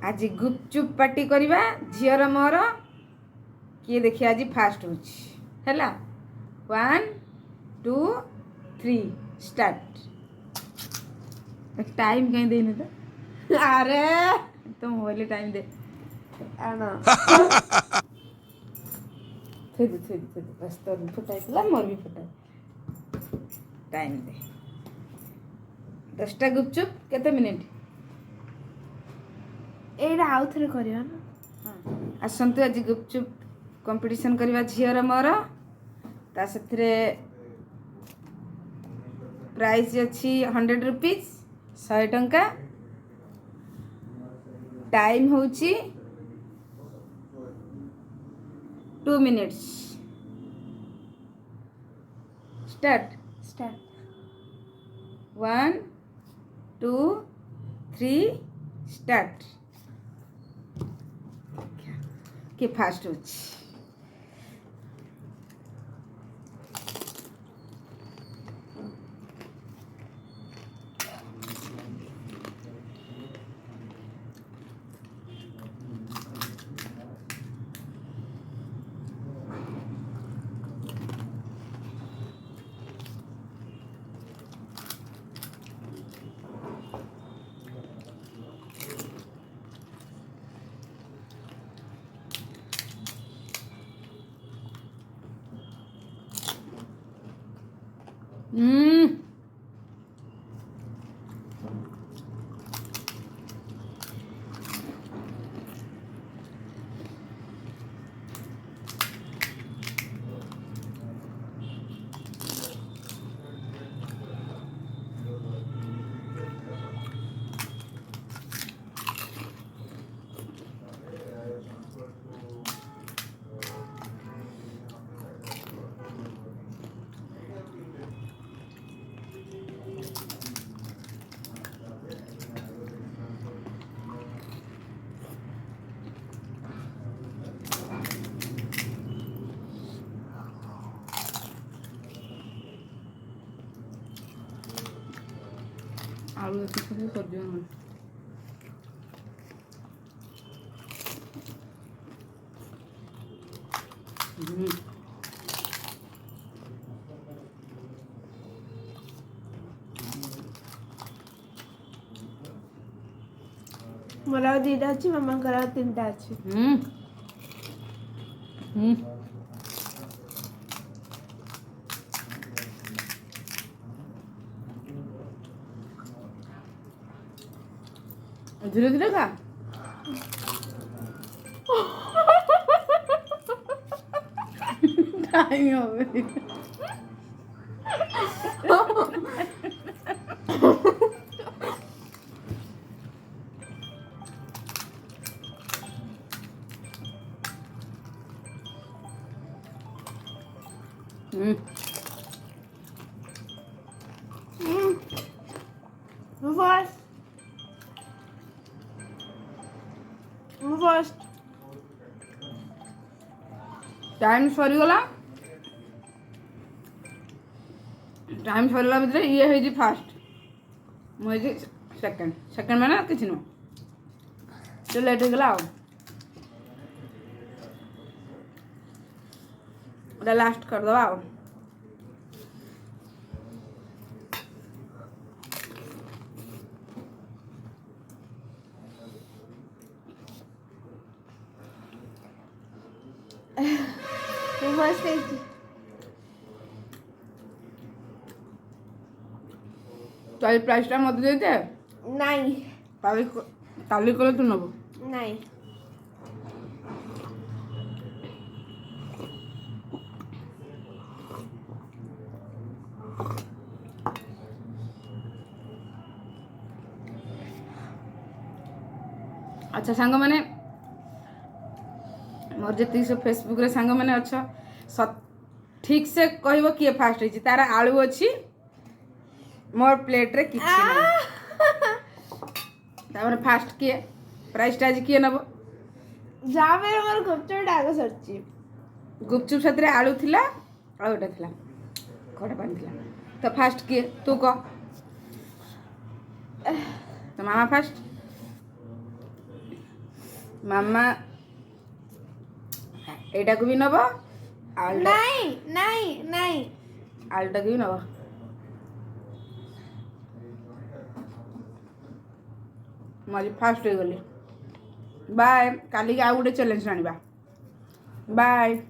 आज गुपचुप पार्टी करवा झीर मोर किए देखिए आज फास्ट होला 1 2 3 स्टार्ट। टाइम कहीं देने तो अरे तुम मोबाइल टाइम दे आना थे बस तो फुटाई मोर भी फुटाई टाइम दे 10टा गुपचुप केते मिनिट एटा आउ थरे करियो ना। आसतु आज गुपचुप कंपटीशन करवा झीर मोर ता से प्राइस अच्छी 100 रुपीज 100 टंका। टाइम होची 2 मिनिट्स स्टार्ट 1 2 3 स्टार्ट के फास्ट होची। आलू कर दियो ना मोला दीदा अच्छी मम्मा करा 3टा अच्छी। धीरे धीरे खा टाइम हो गई फर्स्ट टाइम सरीगला टाइम सरला भितर ये है फास्ट मुझे सेकंड सेकंड मैंने किसी नुह तो लेट हो गला लास्ट कर दवा फर्स्ट तो प्राइसटा मत देते नहीं ताली कर तू नब नहीं अच्छा सांग मैंने मोर जी सब फेसबुक रे सांग मैंने अच्छा ठीक से कहब किए फास्ट होती तार आलू अच्छी मोर प्लेट रे किछि नहीं फास्ट किए प्राइसटा आज किए नब जा मेरे मोर गुपचुप डाग सरची गुपचुप साथ आलू थिला आलूटा थिला खटा पानी थिला तो फास्ट किए तू कह तो मामा फास्ट ମାମା ଏଇଟାକୁ ବି ନେବ, ଆଳୁଟା ନାଇଁ ନାଇଁ ନାଇଁ। ଆଳୁଟାକୁ ବି ନେବ। ମୁଁ ଆଜି ଫାଷ୍ଟ ହେଇଗଲି। ବାଏ। କାଲିକି ଆଉ ଗୋଟେ ଚ୍ୟାଲେଞ୍ଜ ଆଣିବା। ବାଏ।